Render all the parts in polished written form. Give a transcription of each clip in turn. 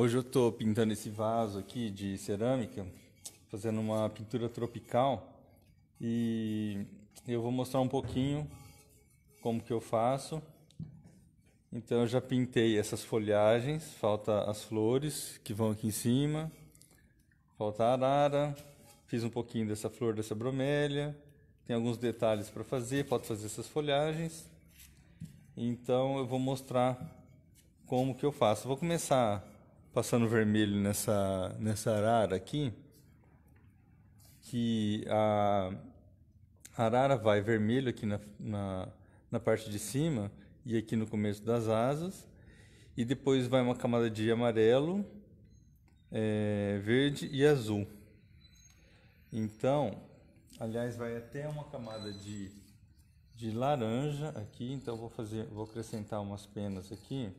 Hoje eu estou pintando esse vaso aqui de cerâmica, fazendo uma pintura tropical e eu vou mostrar um pouquinho como que eu faço. Então eu já pintei essas folhagens, falta as flores que vão aqui em cima, falta a arara, fiz um pouquinho dessa flor dessa bromélia, tem alguns detalhes para fazer, falta fazer essas folhagens. Então eu vou mostrar como que eu faço. Vou começar passando vermelho nessa arara aqui, que a arara vai vermelho aqui na parte de cima e aqui no começo das asas, e depois vai uma camada de amarelo, verde e azul. Então, aliás, vai até uma camada de laranja aqui, então vou acrescentar umas penas aqui.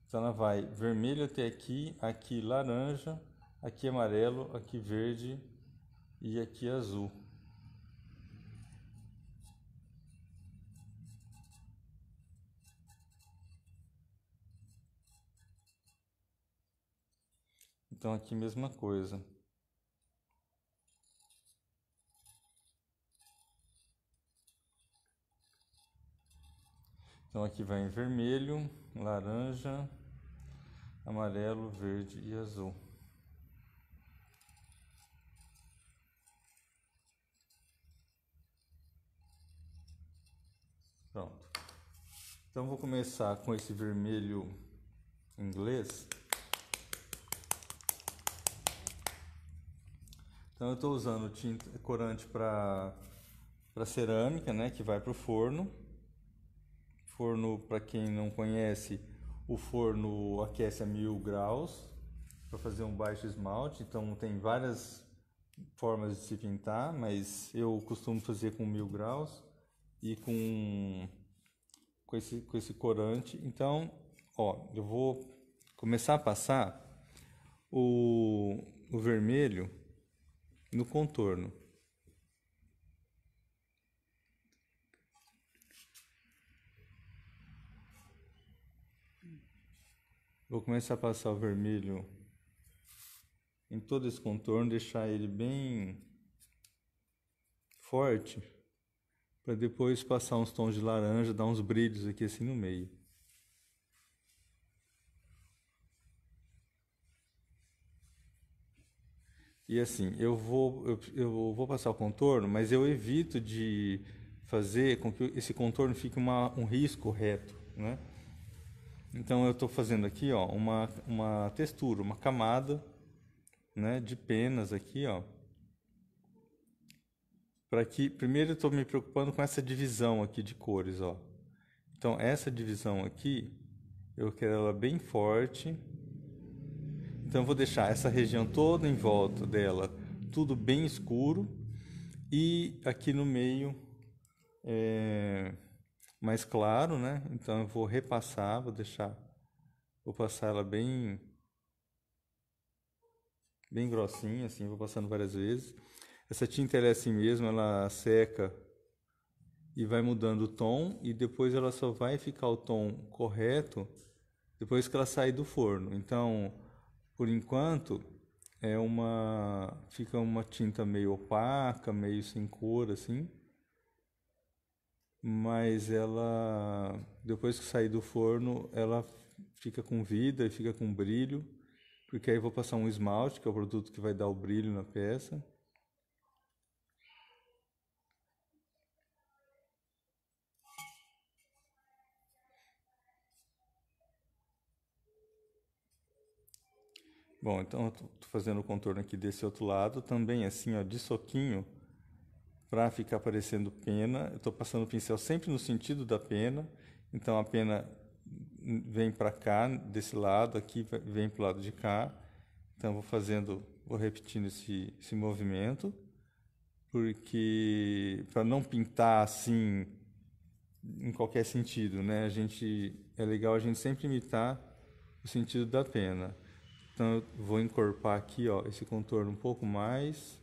Então ela vai vermelho até aqui, aqui laranja, aqui amarelo, aqui verde e aqui azul. Então aqui mesma coisa. Então aqui vai em vermelho, laranja, amarelo, verde e azul. Pronto. Então vou começar com esse vermelho inglês. Então eu estou usando corante para cerâmica, né, que vai para o forno. Forno, para quem não conhece, o forno aquece a 1000 graus para fazer um baixo esmalte. Então tem várias formas de se pintar, mas eu costumo fazer com 1000 graus e com esse corante. Então, ó, eu vou começar a passar o vermelho no contorno. Vou começar a passar o vermelho em todo esse contorno, deixar ele bem forte, para depois passar uns tons de laranja, dar uns brilhos aqui assim no meio. E assim, eu vou passar o contorno, mas eu evito de fazer com que esse contorno fique um risco reto, né? Então eu estou fazendo aqui, ó, uma textura, uma camada, né, de penas aqui, ó. Para que primeiro eu estou me preocupando com essa divisão aqui de cores, ó. Então essa divisão aqui eu quero ela bem forte. Então eu vou deixar essa região toda em volta dela tudo bem escuro e aqui no meio mais claro, né? Então eu vou repassar, vou passar ela bem grossinha, assim, vou passando várias vezes. Essa tinta ela é assim mesmo, ela seca e vai mudando o tom, e depois ela só vai ficar o tom correto depois que ela sair do forno. Então, por enquanto, fica uma tinta meio opaca, meio sem cor assim, mas ela depois que sair do forno, ela fica com vida e fica com brilho, porque aí eu vou passar um esmalte, que é o produto que vai dar o brilho na peça. Bom, então eu tô fazendo o contorno aqui desse outro lado, também assim, ó, de soquinho, para ficar parecendo pena. Eu estou passando o pincel sempre no sentido da pena, então a pena vem para cá, desse lado, aqui vem para o lado de cá. Então vou repetindo esse movimento, porque para não pintar assim em qualquer sentido, né? É legal a gente sempre imitar o sentido da pena. Então eu vou encorpar aqui, ó, esse contorno um pouco mais.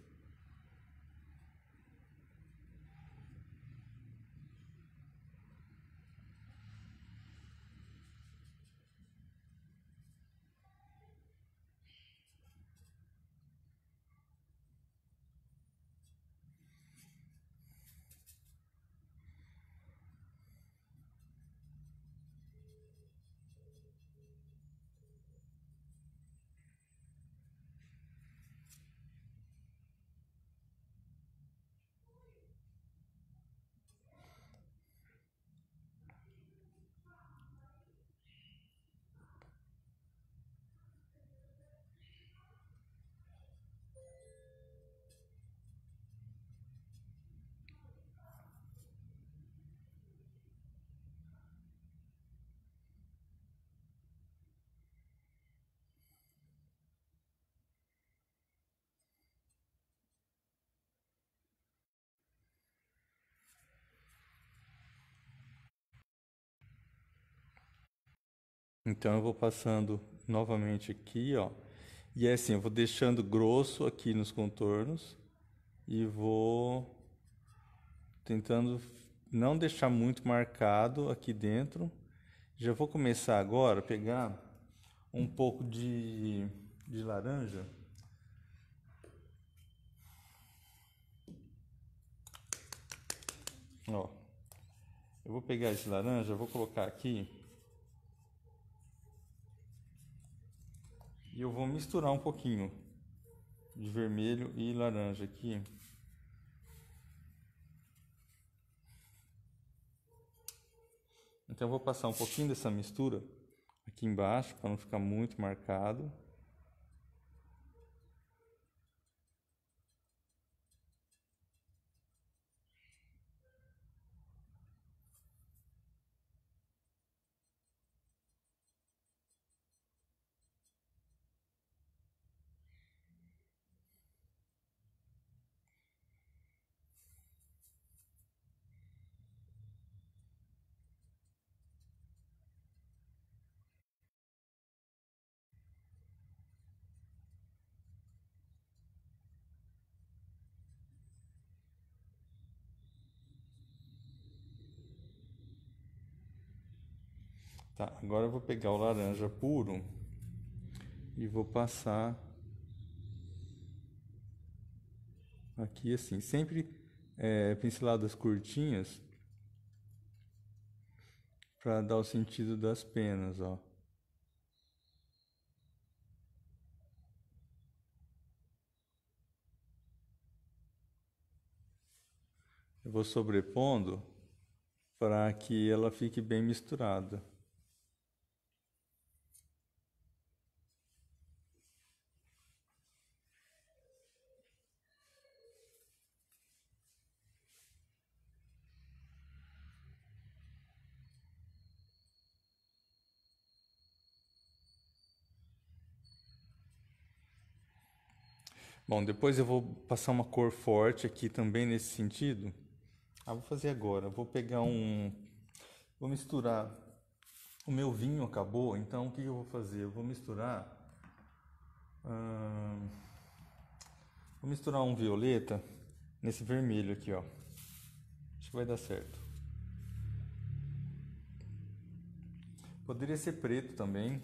Então eu vou passando novamente aqui, ó. E é assim, eu vou deixando grosso aqui nos contornos e vou tentando não deixar muito marcado aqui dentro. Já vou começar agora a pegar um pouco de laranja. Ó, eu vou pegar esse laranja, vou colocar aqui e eu vou misturar um pouquinho de vermelho e laranja aqui. Então eu vou passar um pouquinho dessa mistura aqui embaixo para não ficar muito marcado. Tá, agora eu vou pegar o laranja puro e vou passar aqui assim, sempre pinceladas curtinhas para dar o sentido das penas, ó. Eu vou sobrepondo para que ela fique bem misturada. Bom, depois eu vou passar uma cor forte aqui também nesse sentido. Vou fazer agora. Vou pegar vou misturar. O meu vinho acabou, então o que eu vou fazer? Eu vou misturar. Vou misturar um violeta nesse vermelho aqui, ó. Acho que vai dar certo. Poderia ser preto também.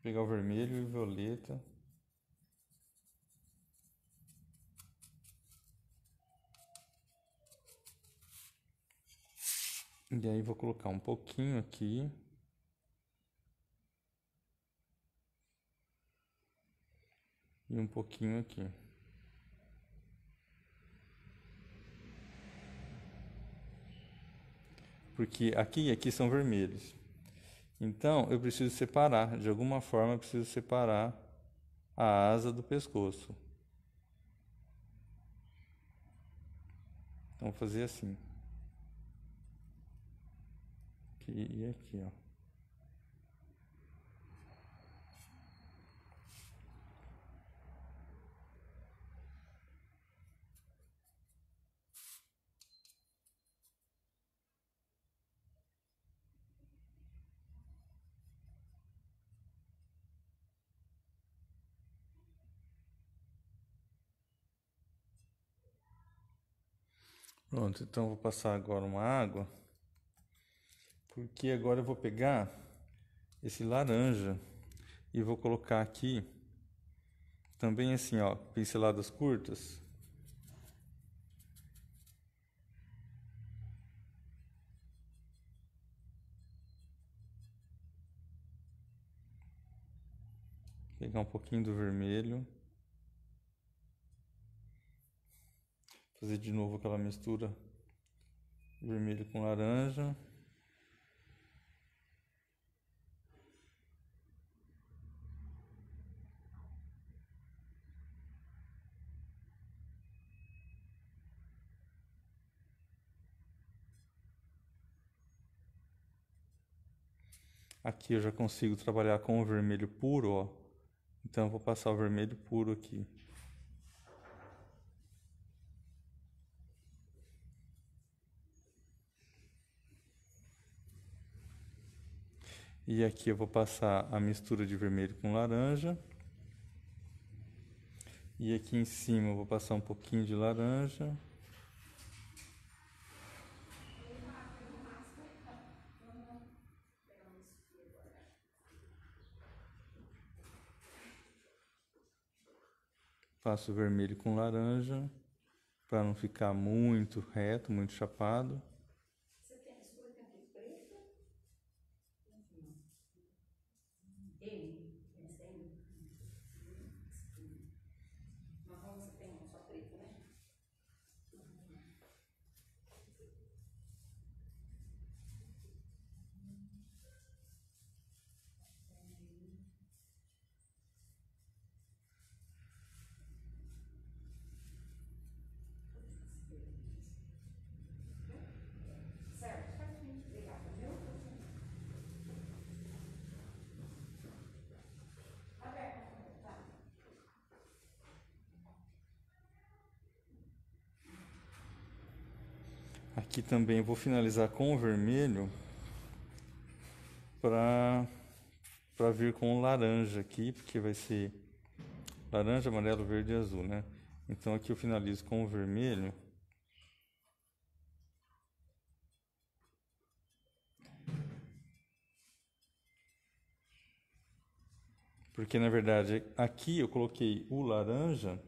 Pegar o vermelho e o violeta. E aí vou colocar um pouquinho aqui. E um pouquinho aqui. Porque aqui e aqui são vermelhos. Então eu preciso separar, de alguma forma eu preciso separar a asa do pescoço. Então vou fazer assim. Aqui e aqui, ó. Pronto, então eu vou passar agora uma água. Porque agora eu vou pegar esse laranja e vou colocar aqui também assim, ó, pinceladas curtas. Pegar um pouquinho do vermelho. Fazer de novo aquela mistura vermelho com laranja. Aqui eu já consigo trabalhar com o vermelho puro, ó. Então eu vou passar o vermelho puro aqui. E aqui eu vou passar a mistura de vermelho com laranja. E aqui em cima eu vou passar um pouquinho de laranja. Faço o vermelho com laranja, para não ficar muito reto, muito chapado. Você tem a sua tem aqui preto? Eles têm? Marrom você tem, só preto, né? Certo, certinho. Obrigada, viu? Aberto, tá. Aqui também eu vou finalizar com o vermelho para vir com o laranja aqui, porque vai ser laranja, amarelo, verde e azul, né? Então aqui eu finalizo com o vermelho. Porque na verdade aqui eu coloquei o laranja,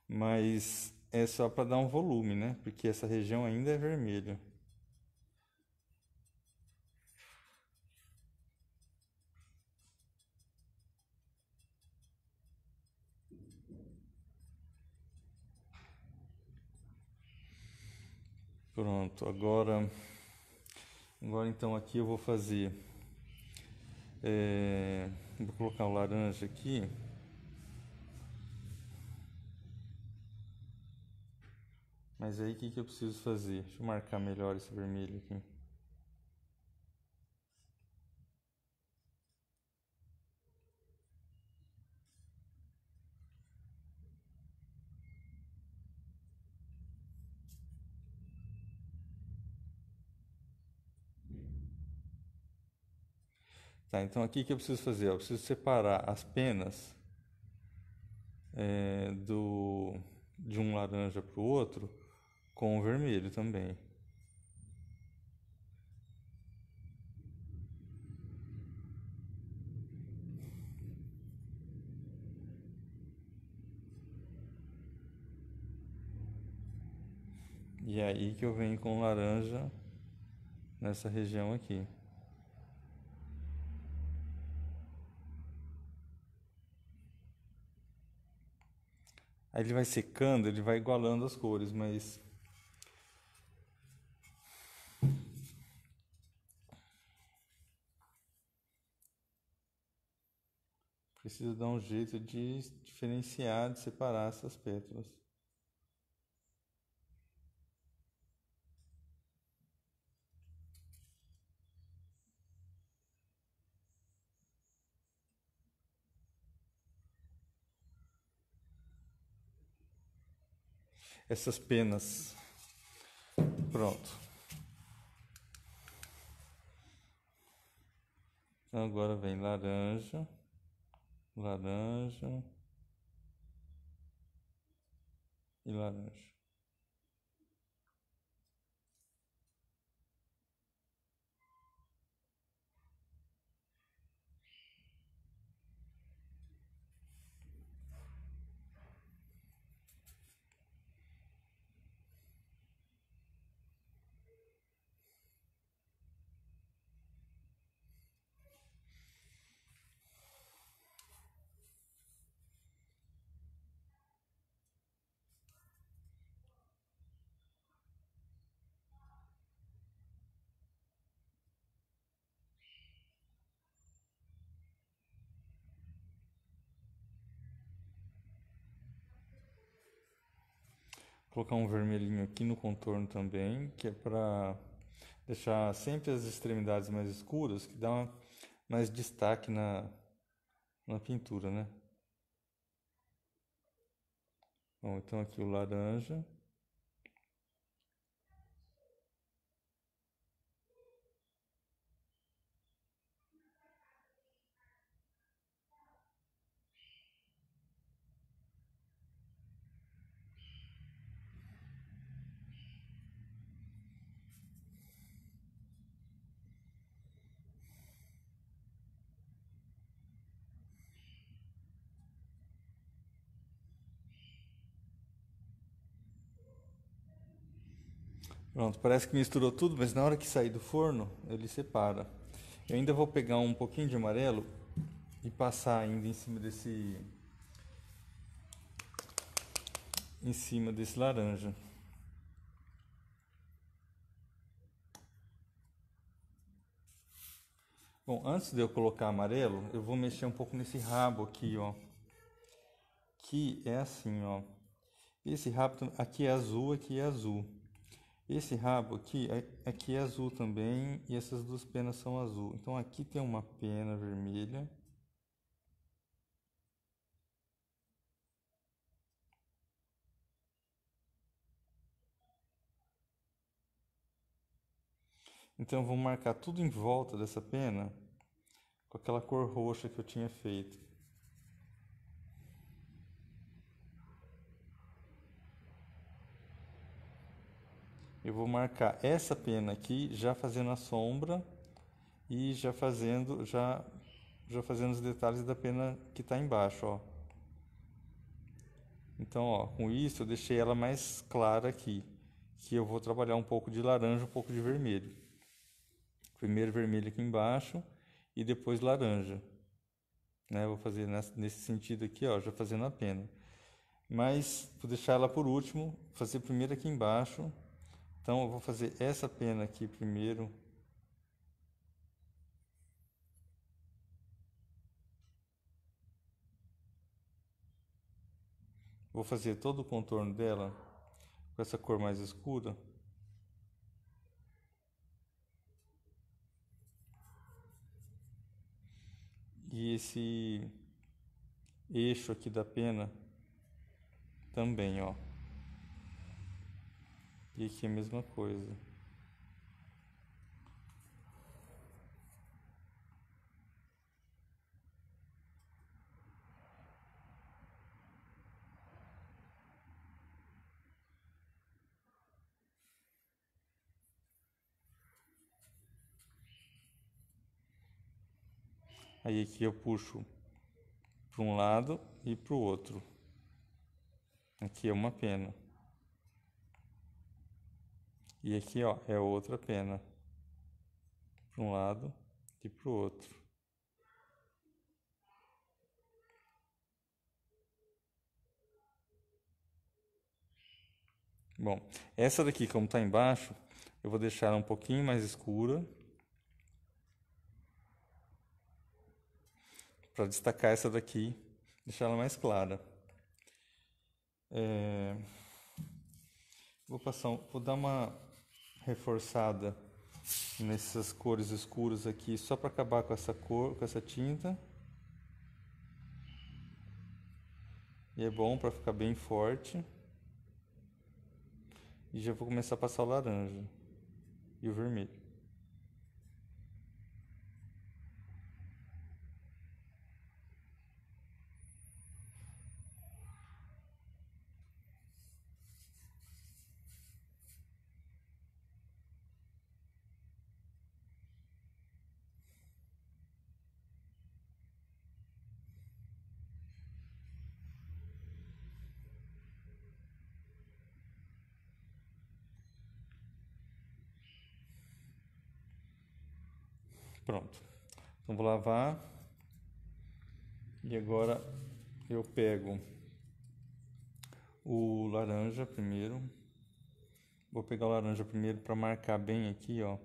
mas é só para dar um volume, né? Porque essa região ainda é vermelha. Pronto, agora então aqui eu vou fazer. Vou colocar o laranja aqui. Mas aí o que eu preciso fazer? Deixa eu marcar melhor esse vermelho aqui. Tá, então aqui o que eu preciso fazer? Eu preciso separar as penas de um laranja para o outro com o vermelho também. E é aí que eu venho com laranja nessa região aqui. Aí ele vai secando, ele vai igualando as cores, mas preciso dar um jeito de diferenciar, de separar essas pétalas. Essas penas. Pronto. Então agora vem laranja, laranja e laranja. Vou colocar um vermelhinho aqui no contorno também, que é para deixar sempre as extremidades mais escuras, que dá mais destaque na pintura, né? Bom, então aqui o laranja. Pronto, parece que misturou tudo, mas na hora que sair do forno, ele separa. Eu ainda vou pegar um pouquinho de amarelo e passar ainda em cima desse laranja. Bom, antes de eu colocar amarelo, eu vou mexer um pouco nesse rabo aqui, ó. Que é assim, ó. Esse rabo aqui é azul, aqui é azul. Esse rabo aqui é azul também, e essas duas penas são azul. Então aqui tem uma pena vermelha. Então eu vou marcar tudo em volta dessa pena com aquela cor roxa que eu tinha feito. Eu vou marcar essa pena aqui já fazendo a sombra e já fazendo os detalhes da pena que está embaixo, ó. Então, ó, com isso eu deixei ela mais clara aqui, que eu vou trabalhar um pouco de laranja, um pouco de vermelho. Primeiro vermelho aqui embaixo e depois laranja, né? Eu vou fazer nesse sentido aqui, ó, já fazendo a pena. Mas vou deixar ela por último, fazer primeiro aqui embaixo. Então eu vou fazer essa pena aqui primeiro. Vou fazer todo o contorno dela com essa cor mais escura. E esse eixo aqui da pena também, ó. E aqui a mesma coisa. Aí aqui eu puxo para um lado e para o outro. Aqui é uma pena. E aqui, ó, é outra pena. Para um lado e para o outro. Bom, essa daqui, como está embaixo, eu vou deixar ela um pouquinho mais escura. Para destacar essa daqui, deixar ela mais clara. Vou dar uma reforçada nessas cores escuras aqui, só para acabar com essa cor, com essa tinta. E é bom para ficar bem forte. E já vou começar a passar o laranja e o vermelho. Pronto. Então vou lavar. E agora eu pego o laranja primeiro. Vou pegar o laranja primeiro para marcar bem aqui, ó.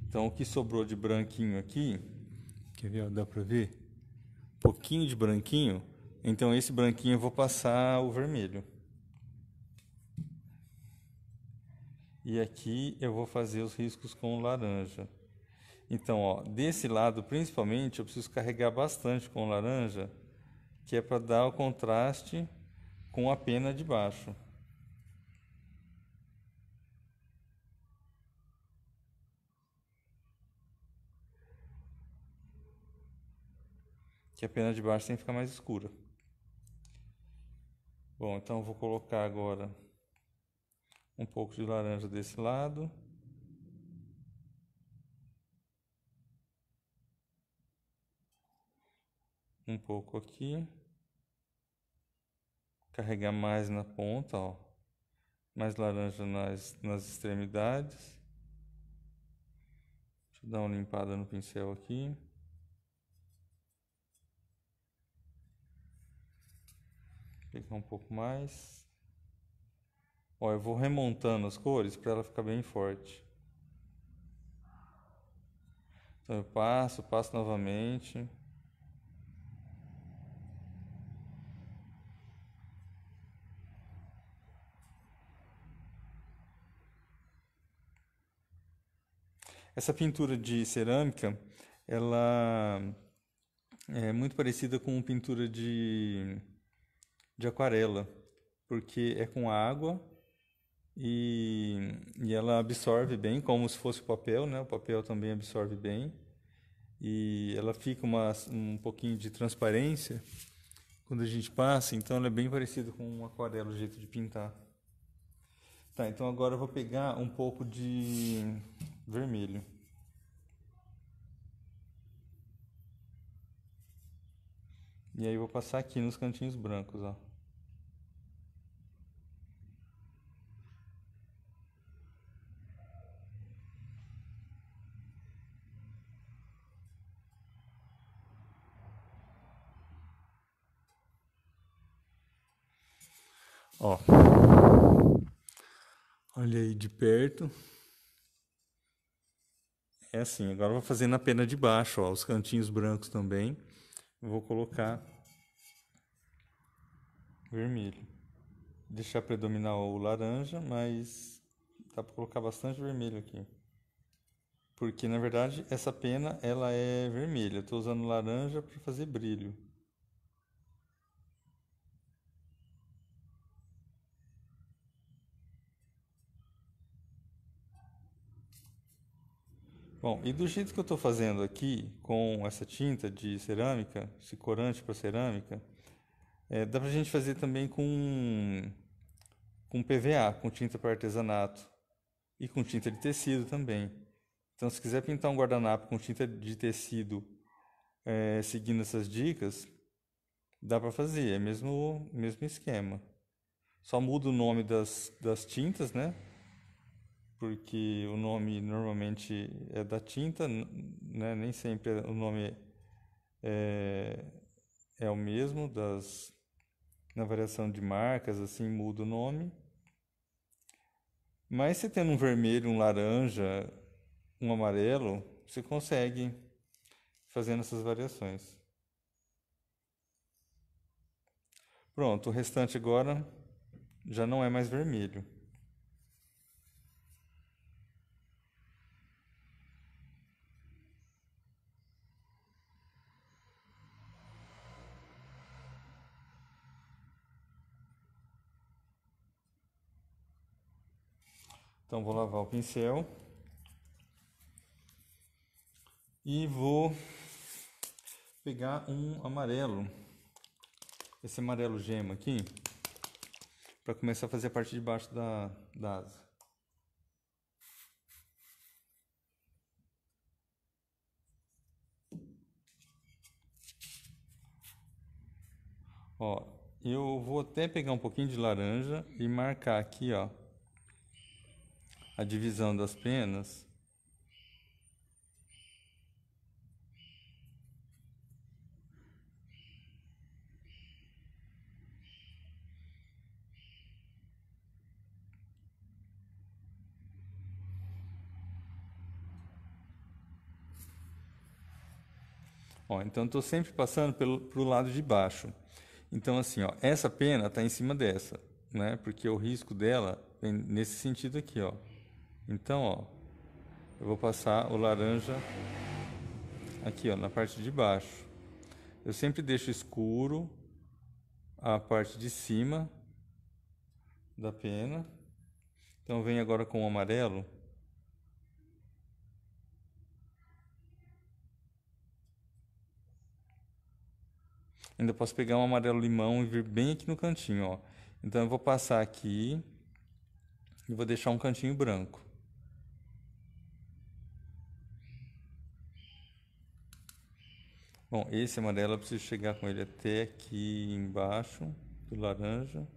Então o que sobrou de branquinho aqui, quer ver, ó, dá pra ver? Um pouquinho de branquinho. Então esse branquinho eu vou passar o vermelho. E aqui eu vou fazer os riscos com o laranja. Então, ó, desse lado principalmente eu preciso carregar bastante com o laranja, que é para dar o contraste com a pena de baixo. Que a pena de baixo tem que ficar mais escura. Bom, então eu vou colocar agora um pouco de laranja desse lado. um pouco aqui. Carregar mais na ponta, ó. Mais laranja nas extremidades. Deixa eu dar uma limpada no pincel aqui. Pegar um pouco mais. Ó, eu vou remontando as cores para ela ficar bem forte. Então eu passo novamente. Essa pintura de cerâmica, ela é muito parecida com pintura de aquarela, porque é com água e ela absorve bem, como se fosse o papel, né? O papel também absorve bem e ela fica um pouquinho de transparência quando a gente passa, então ela é bem parecida com um aquarela, o jeito de pintar. Tá, então agora eu vou pegar um pouco de vermelho. E aí eu vou passar aqui nos cantinhos brancos, ó. Ó. Olha aí de perto. É assim, agora eu vou fazer na pena de baixo, ó, os cantinhos brancos também. Eu vou colocar vermelho. Deixar predominar o laranja, mas dá para colocar bastante vermelho aqui. Porque na verdade essa pena ela é vermelha. Eu estou usando laranja para fazer brilho. Bom, e do jeito que eu estou fazendo aqui, com essa tinta de cerâmica, esse corante para cerâmica, dá pra gente fazer também com PVA, com tinta para artesanato e com tinta de tecido também. Então, se quiser pintar um guardanapo com tinta de tecido, seguindo essas dicas, dá para fazer, é mesmo esquema. Só muda o nome das tintas, né? Porque o nome normalmente é da tinta, né? Nem sempre o nome é o mesmo, na variação de marcas, assim, muda o nome. Mas você tendo um vermelho, um laranja, um amarelo, você consegue fazendo essas variações. Pronto, o restante agora já não é mais vermelho. Então vou lavar o pincel e vou pegar um amarelo, esse amarelo gema aqui, para começar a fazer a parte de baixo da asa. Ó, eu vou até pegar um pouquinho de laranja e marcar aqui, ó, a divisão das penas. Ó, então estou sempre passando pro lado de baixo. Então assim, ó, essa pena está em cima dessa, né? Porque o risco dela vem nesse sentido aqui, ó. Então, ó, eu vou passar o laranja aqui, ó, na parte de baixo. Eu sempre deixo escuro a parte de cima da pena. Então vem agora com o amarelo. Ainda posso pegar um amarelo limão e vir bem aqui no cantinho, ó. Então eu vou passar aqui e vou deixar um cantinho branco. Bom, esse amarelo eu preciso chegar com ele até aqui embaixo do laranja.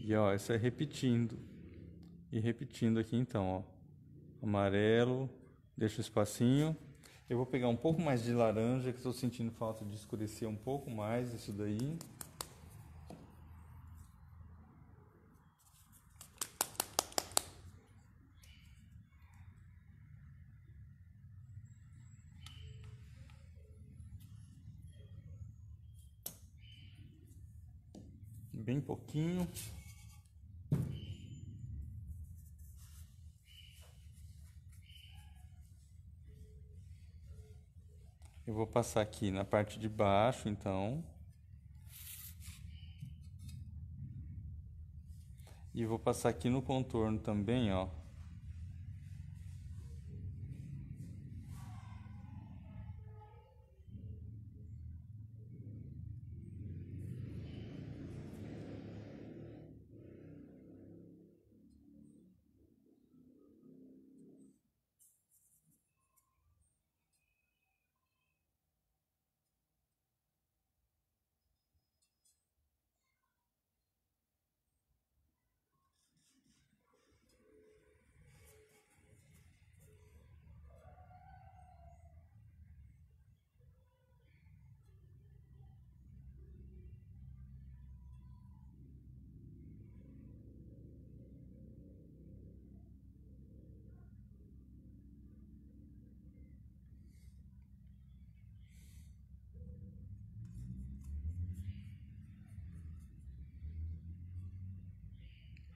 E ó, isso é repetindo. E repetindo aqui então, ó. Amarelo, deixa um espacinho. Eu vou pegar um pouco mais de laranja, que estou sentindo falta de escurecer um pouco mais isso daí. Bem pouquinho. Eu vou passar aqui na parte de baixo, então. E vou passar aqui no contorno também, ó.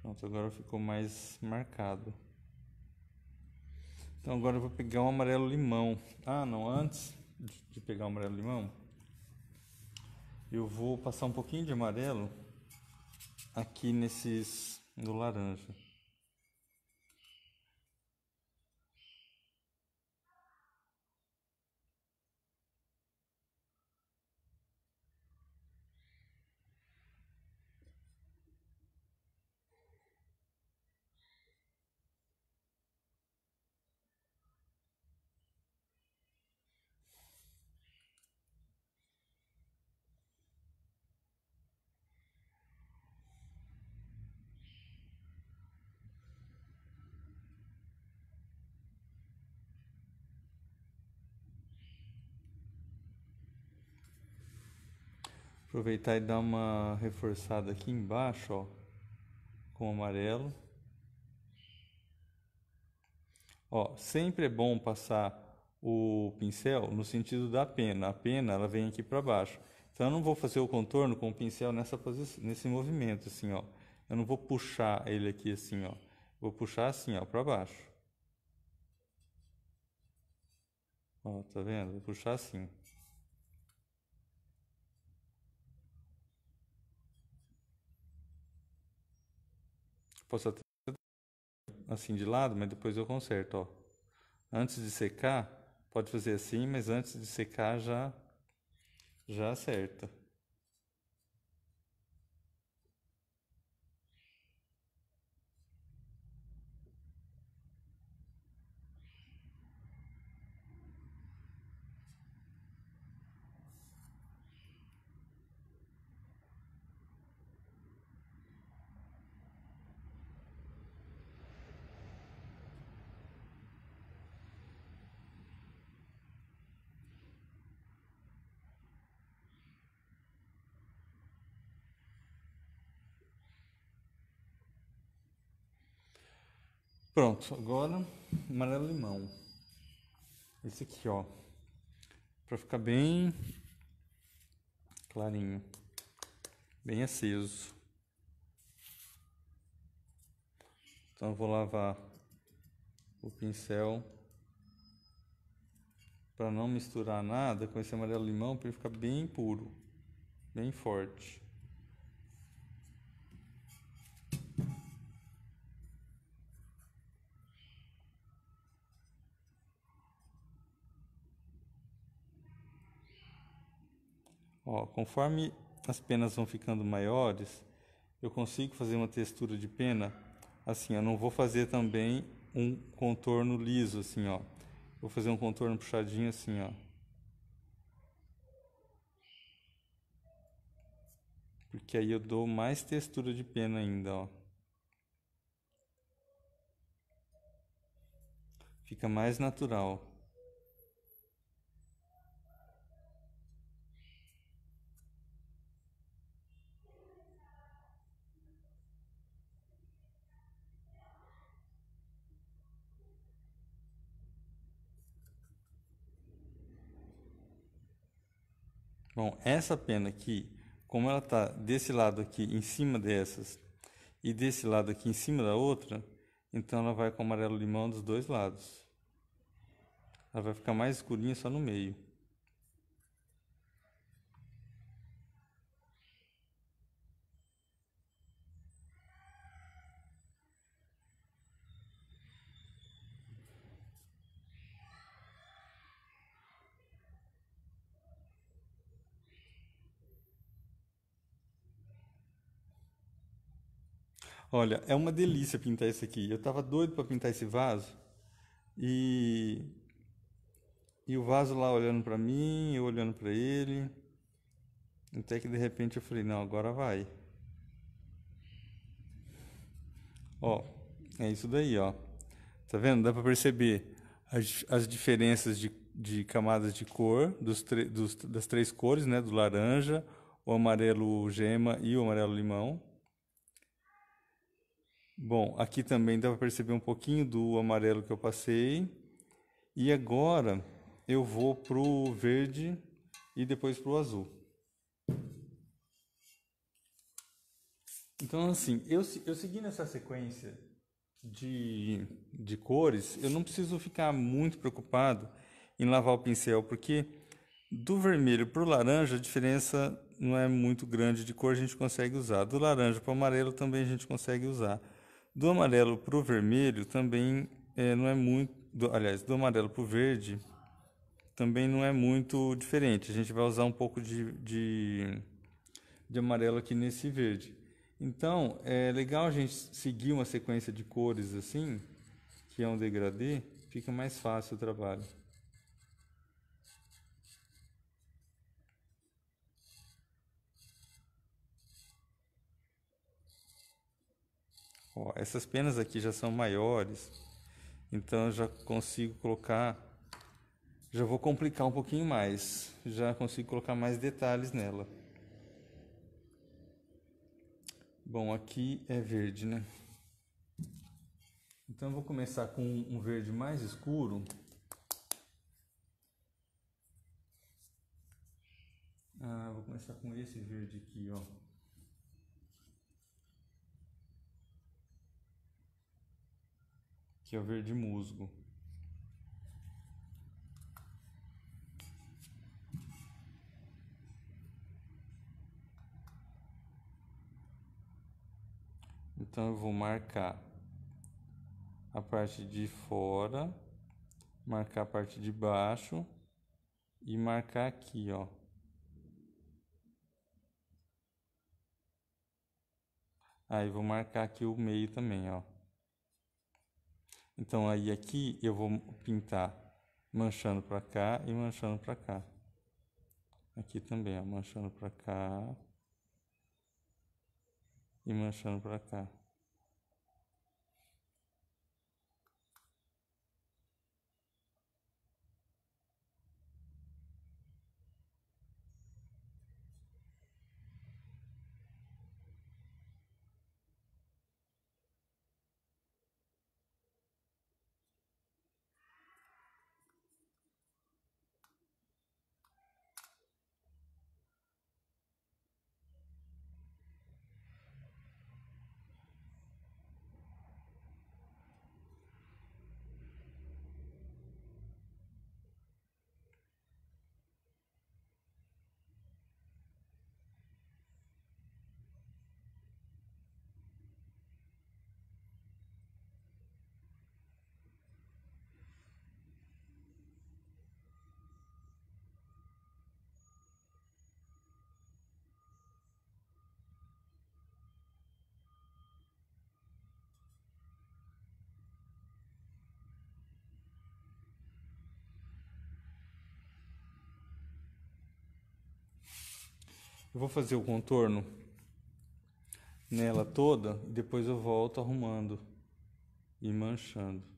Pronto, agora ficou mais marcado. Então agora eu vou pegar um amarelo limão. Ah, não, antes de pegar o amarelo limão, eu vou passar um pouquinho de amarelo aqui no laranja. Aproveitar e dar uma reforçada aqui embaixo, ó, com o amarelo. Ó, sempre é bom passar o pincel no sentido da pena. A pena, ela vem aqui para baixo. Então eu não vou fazer o contorno com o pincel nessa posição, nesse movimento assim, ó. Eu não vou puxar ele aqui assim, ó. Vou puxar assim, ó, para baixo. Ó, tá vendo? Vou puxar assim. Posso até assim de lado, mas depois eu conserto, ó. Antes de secar, pode fazer assim, mas antes de secar já acerta. Pronto, agora amarelo limão. esse aqui, ó, para ficar bem clarinho, bem aceso. Então eu vou lavar o pincel para não misturar nada com esse amarelo limão, para ele ficar bem puro, bem forte. Ó, conforme as penas vão ficando maiores, eu consigo fazer uma textura de pena assim. Eu não vou fazer também um contorno liso assim, ó. Vou fazer um contorno puxadinho assim, ó. Porque aí eu dou mais textura de pena ainda, ó. Fica mais natural. Bom, essa pena aqui, como ela tá desse lado aqui em cima dessas e desse lado aqui em cima da outra, então ela vai com amarelo limão dos dois lados. Ela vai ficar mais escurinha só no meio. Olha, é uma delícia pintar isso aqui. Eu tava doido para pintar esse vaso e o vaso lá olhando para mim, eu olhando para ele. Até que de repente eu falei, não, agora vai. Ó, é isso daí, ó. Tá vendo? Dá para perceber as diferenças de camadas de cor das três cores, né? Do laranja, o amarelo gema e o amarelo limão. Bom, aqui também dá para perceber um pouquinho do amarelo que eu passei. E agora eu vou pro verde e depois pro azul. Então, assim, eu seguindo essa sequência de cores, eu não preciso ficar muito preocupado em lavar o pincel, porque do vermelho para o laranja a diferença não é muito grande de cor, a gente consegue usar. Do laranja para o amarelo também a gente consegue usar. Do amarelo para o vermelho também não é muito. Aliás, do amarelo para o verde também não é muito diferente. A gente vai usar um pouco de amarelo aqui nesse verde. Então, é legal a gente seguir uma sequência de cores assim, que é um degradê, fica mais fácil o trabalho. Ó, essas penas aqui já são maiores, então eu já consigo colocar, já vou complicar um pouquinho mais, já consigo colocar mais detalhes nela. Bom, aqui é verde, né? Então eu vou começar com um verde mais escuro. Vou começar com esse verde aqui, ó. Que é o verde musgo. Então eu vou marcar a parte de fora, marcar a parte de baixo e marcar aqui, ó. Aí vou marcar aqui o meio também, ó. Então aí aqui eu vou pintar manchando para cá e manchando para cá. Aqui também, ó, manchando para cá e manchando para cá. Eu vou fazer o contorno nela toda e depois eu volto arrumando e manchando.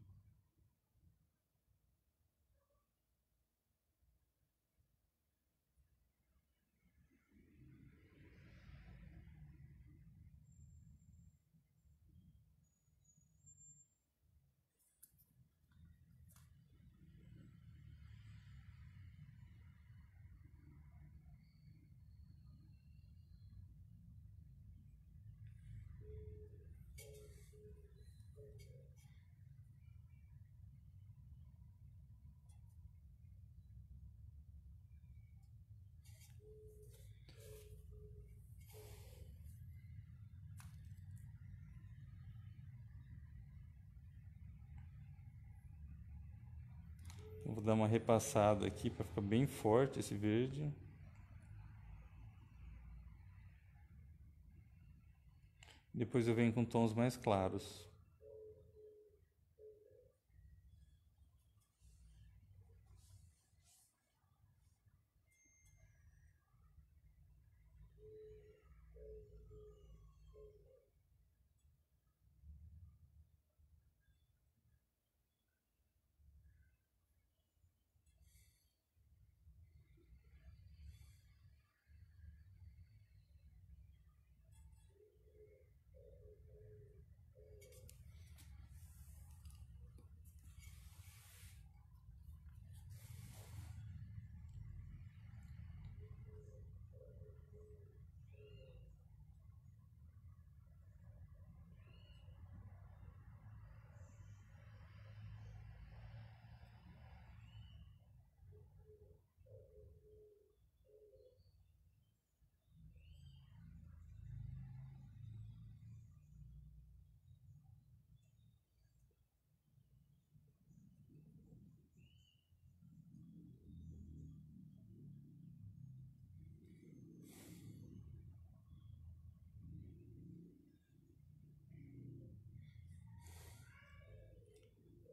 Eu vou dar uma repassada aqui para ficar bem forte esse verde. Depois eu venho com tons mais claros.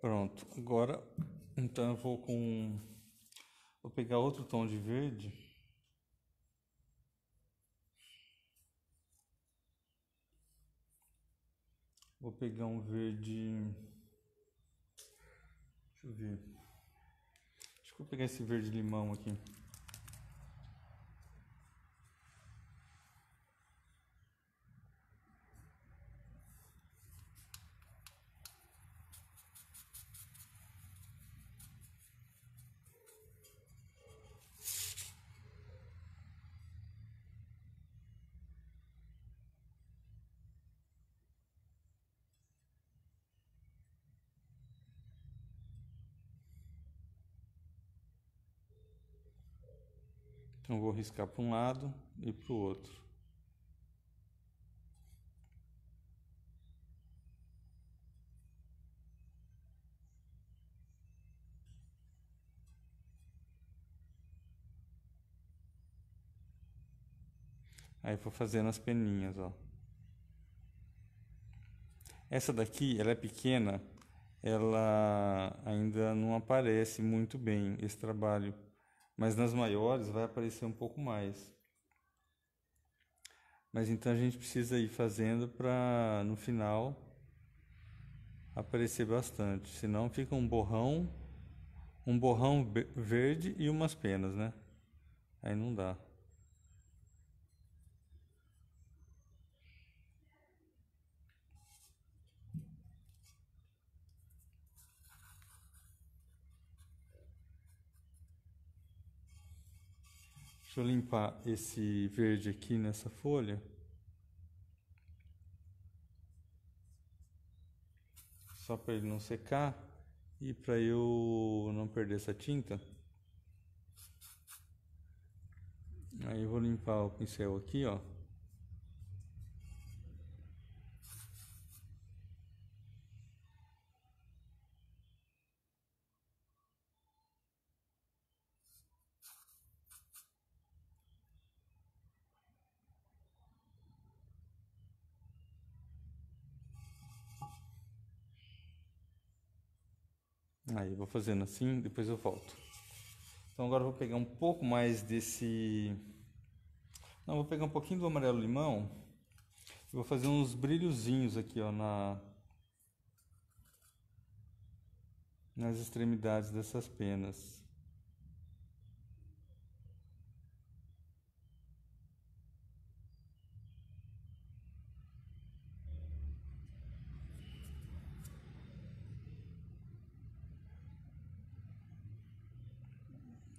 Pronto, agora então eu vou pegar outro tom de verde. Vou pegar um verde. Deixa eu ver. Acho que vou pegar esse verde limão aqui. Então vou riscar para um lado e para o outro. Aí vou fazendo as peninhas, ó. Essa daqui, ela é pequena, ela ainda não aparece muito bem esse trabalho, mas nas maiores vai aparecer um pouco mais. Mas então a gente precisa ir fazendo para no final aparecer bastante, senão fica um borrão verde e umas penas, né? Aí não dá. Deixa eu limpar esse verde aqui nessa folha. Só para ele não secar e para eu não perder essa tinta. Aí eu vou limpar o pincel aqui, ó. Aí eu vou fazendo assim, depois eu volto. Então agora eu vou pegar um pouco mais Não, vou pegar um pouquinho do amarelo limão e vou fazer uns brilhozinhos aqui, ó, nas extremidades dessas penas.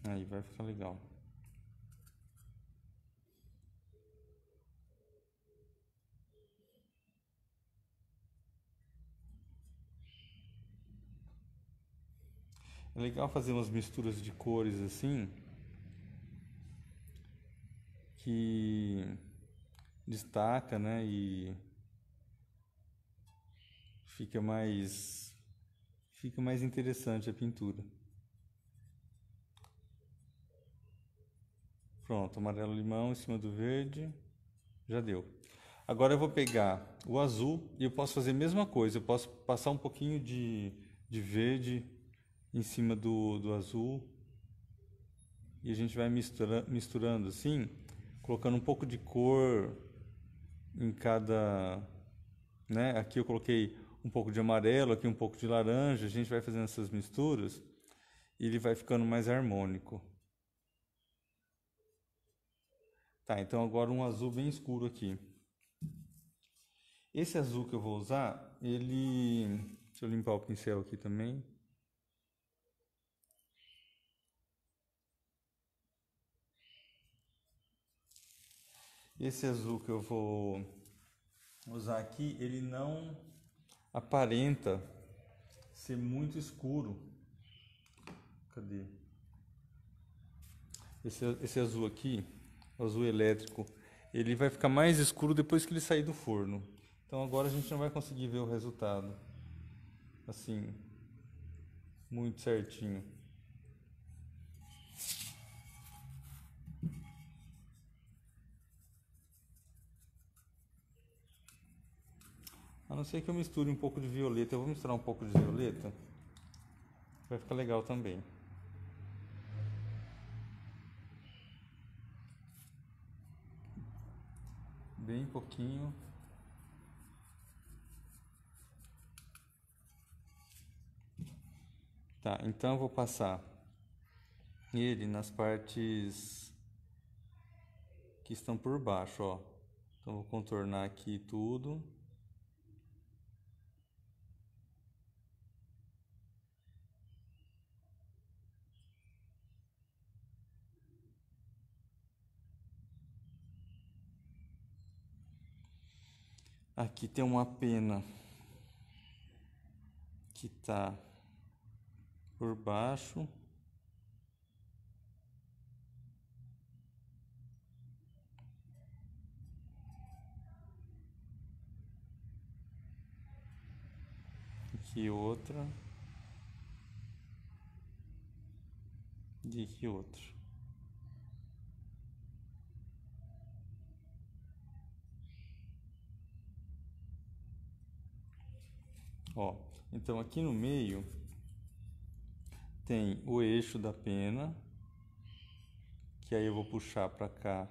Aí vai ficar legal. É legal fazer umas misturas de cores assim, que destaca, né? E fica mais interessante a pintura. Pronto, amarelo limão em cima do verde, já deu. Agora eu vou pegar o azul e eu posso fazer a mesma coisa. Eu posso passar um pouquinho de verde em cima do azul e a gente vai misturando assim, colocando um pouco de cor em cada, né? Aqui eu coloquei um pouco de amarelo, aqui um pouco de laranja. A gente vai fazendo essas misturas e ele vai ficando mais harmônico. Tá, então agora um azul bem escuro aqui. Esse azul que eu vou usar, ele... Deixa eu limpar o pincel aqui também. Esse azul que eu vou usar aqui, ele não aparenta ser muito escuro. Cadê? Esse azul aqui, o azul elétrico, ele vai ficar mais escuro depois que ele sair do forno. Então agora a gente não vai conseguir ver o resultado assim, muito certinho. A não ser que eu misture um pouco de violeta. Eu vou misturar um pouco de violeta. Vai ficar legal também. Bem pouquinho. Tá, então eu vou passar ele nas partes que estão por baixo, ó. Então vou contornar aqui tudo. Aqui tem uma pena que tá por baixo. Aqui outra. E aqui outra. Ó, então aqui no meio tem o eixo da pena, que aí eu vou puxar para cá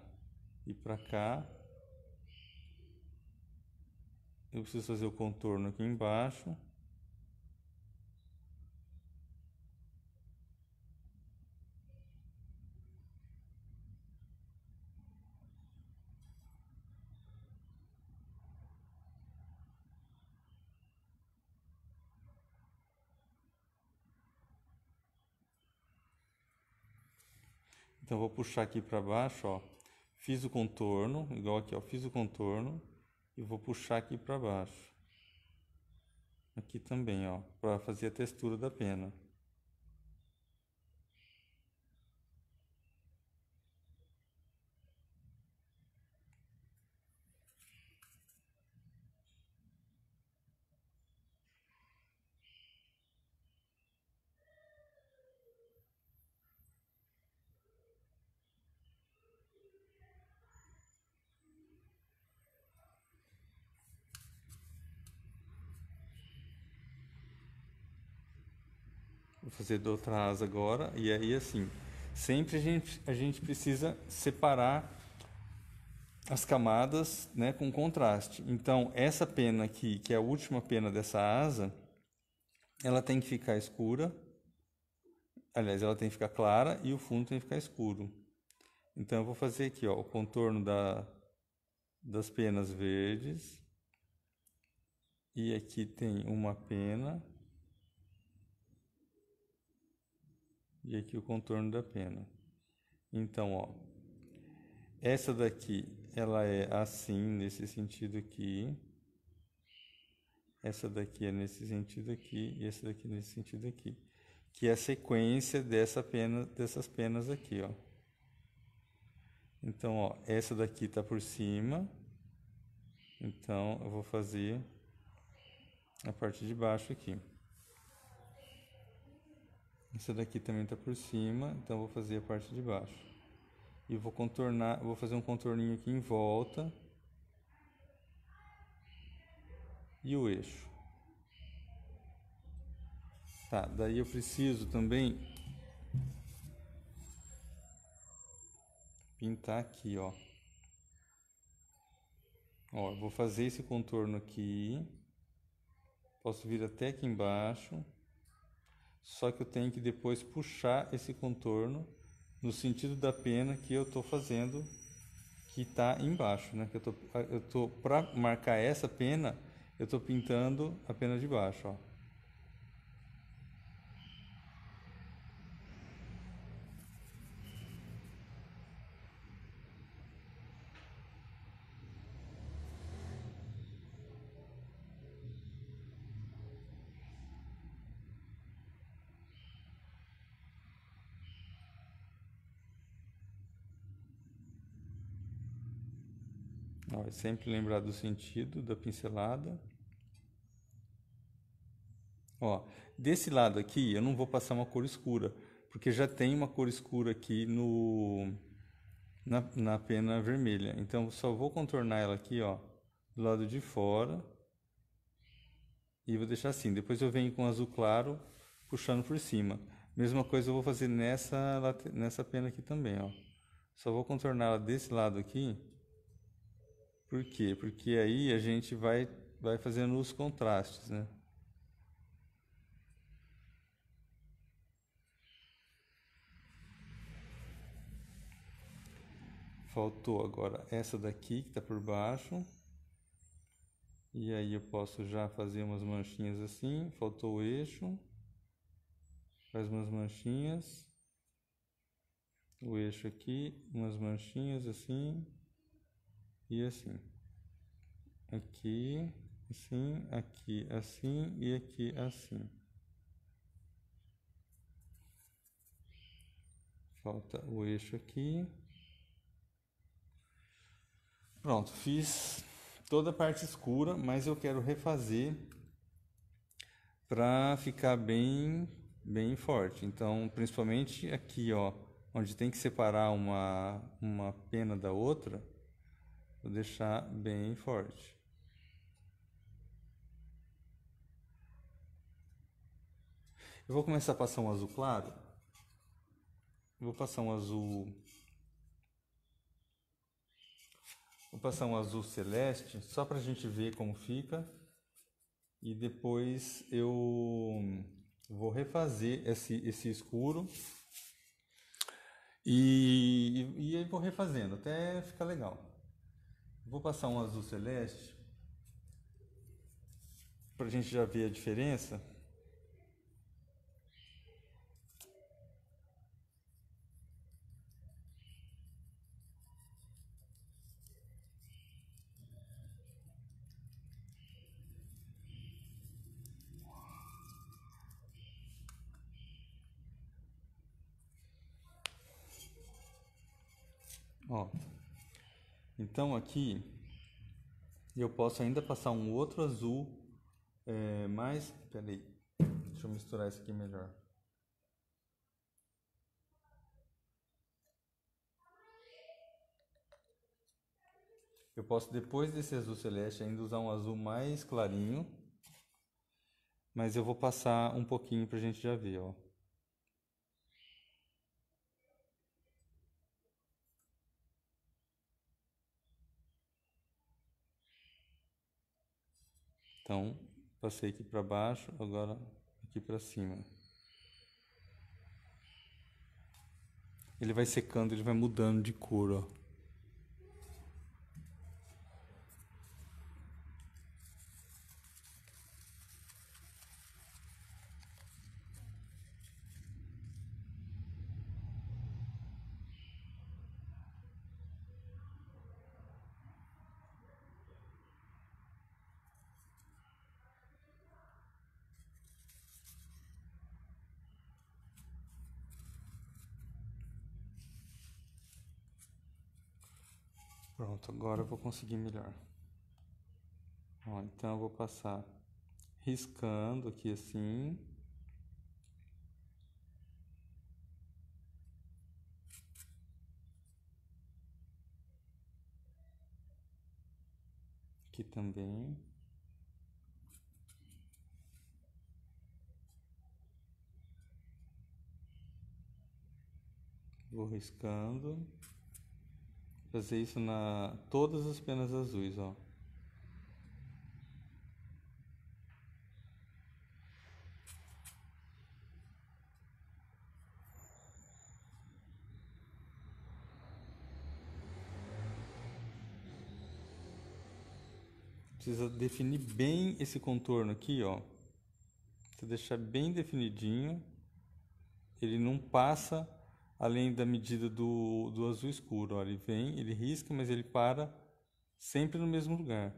e para cá. Eu preciso fazer o contorno aqui embaixo. Então vou puxar aqui para baixo, ó. Fiz o contorno, igual aqui, ó, fiz o contorno e vou puxar aqui para baixo. Aqui também, ó, para fazer a textura da pena. Vou fazer da outra asa agora. E aí, assim, sempre a gente precisa separar as camadas, né, com contraste. Então, essa pena aqui, que é a última pena dessa asa, ela tem que ficar escura. Aliás, ela tem que ficar clara e o fundo tem que ficar escuro. Então, eu vou fazer aqui, ó, o contorno das penas verdes. E aqui tem uma pena. E aqui o contorno da pena. Então, ó, essa daqui, ela é assim, nesse sentido aqui. Essa daqui é nesse sentido aqui. E essa daqui nesse sentido aqui. Que é a sequência dessas penas aqui, ó. Então, ó, essa daqui tá por cima. Então, eu vou fazer a parte de baixo aqui. Essa daqui também tá por cima, então eu vou fazer a parte de baixo. E vou contornar, vou fazer um contorninho aqui em volta. E o eixo. Tá, daí eu preciso também pintar aqui, ó. Ó, eu vou fazer esse contorno aqui. Posso vir até aqui embaixo. Só que eu tenho que depois puxar esse contorno no sentido da pena que eu tô fazendo, que tá embaixo, né? Que eu tô para marcar essa pena, eu tô pintando a pena de baixo, ó. Ó, sempre lembrar do sentido da pincelada. Ó, desse lado aqui eu não vou passar uma cor escura, porque já tem uma cor escura aqui na pena vermelha. Então, eu só vou contornar ela aqui, ó, do lado de fora. E vou deixar assim. Depois eu venho com azul claro, puxando por cima. Mesma coisa eu vou fazer nessa pena aqui também, ó. Só vou contornar ela desse lado aqui. Por quê? Porque aí a gente vai fazendo os contrastes, né? Faltou agora essa daqui que tá por baixo. E aí eu posso já fazer umas manchinhas assim. Faltou o eixo. Faz umas manchinhas. O eixo aqui, umas manchinhas assim. E assim. Aqui, assim, aqui, assim e aqui, assim. Falta o eixo aqui. Pronto, fiz toda a parte escura, mas eu quero refazer para ficar bem forte. Então, principalmente aqui, ó, onde tem que separar uma pena da outra, vou deixar bem forte. Eu vou começar a passar um azul claro. Vou passar um azul. Vou passar um azul celeste, só para a gente ver como fica. E depois eu vou refazer esse escuro. E aí vou refazendo até ficar legal. Vou passar um azul celeste para a gente já ver a diferença. Ó, então aqui eu posso ainda passar um outro azul, mais... Peraí, deixa eu misturar isso aqui melhor. Eu posso, depois desse azul celeste, ainda usar um azul mais clarinho, mas eu vou passar um pouquinho pra gente já ver, ó. Então, passei aqui para baixo, agora aqui para cima. Ele vai secando, ele vai mudando de cor, ó. Pronto, agora eu vou conseguir melhor. Ó, então eu vou passar riscando aqui assim. Aqui também. Vou riscando. Fazer isso na todas as penas azuis, ó. Precisa definir bem esse contorno aqui, ó. Se deixar bem definidinho, ele não passa além da medida do azul escuro, ó. Ele vem, ele risca, mas ele para sempre no mesmo lugar.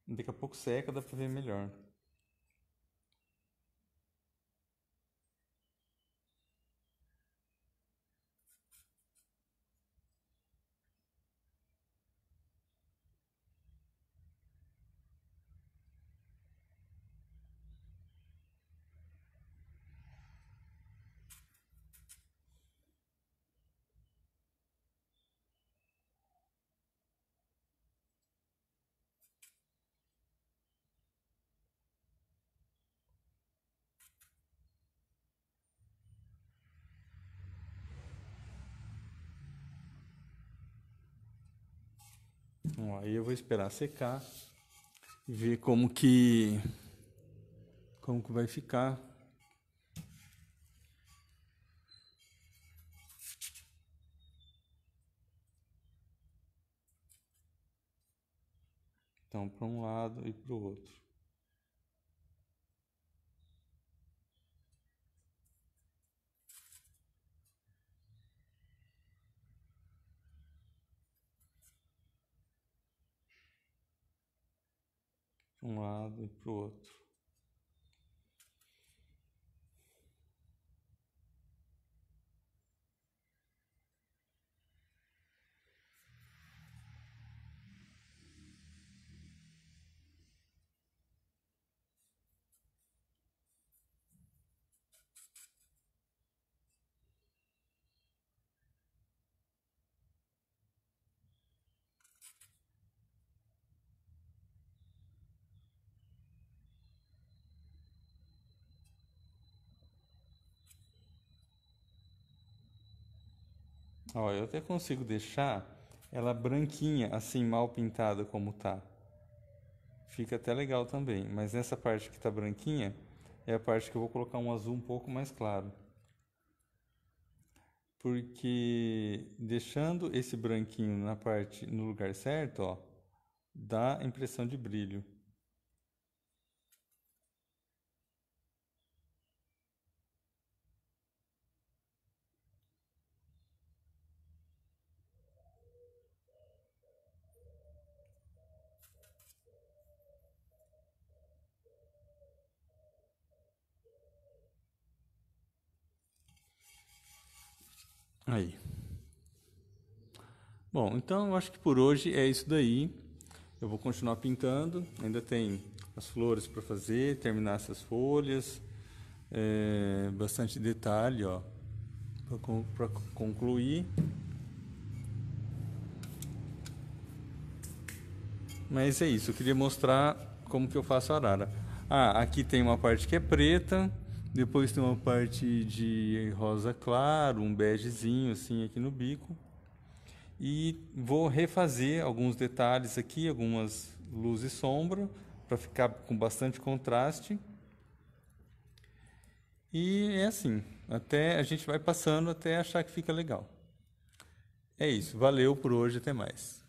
Daqui a pouco seca, dá pra ver melhor. Ó, aí eu vou esperar secar e ver como que vai ficar. Então, para um lado e para o outro. Para um lado e para o outro. Ó, eu até consigo deixar ela branquinha, assim, mal pintada como tá. Fica até legal também, mas nessa parte que tá branquinha, é a parte que eu vou colocar um azul um pouco mais claro. Porque deixando esse branquinho na parte, no lugar certo, ó, dá a impressão de brilho. Aí. Bom, então eu acho que por hoje é isso daí. Eu vou continuar pintando. Ainda tem as flores para fazer, terminar essas folhas. Bastante detalhe, ó, para concluir. Mas é isso, eu queria mostrar como que eu faço a arara. Ah, aqui tem uma parte que é preta, depois tem uma parte de rosa claro, um begezinho assim aqui no bico. E vou refazer alguns detalhes aqui, algumas luz e sombra, para ficar com bastante contraste. E é assim, até a gente vai passando até achar que fica legal. É isso, valeu por hoje, até mais.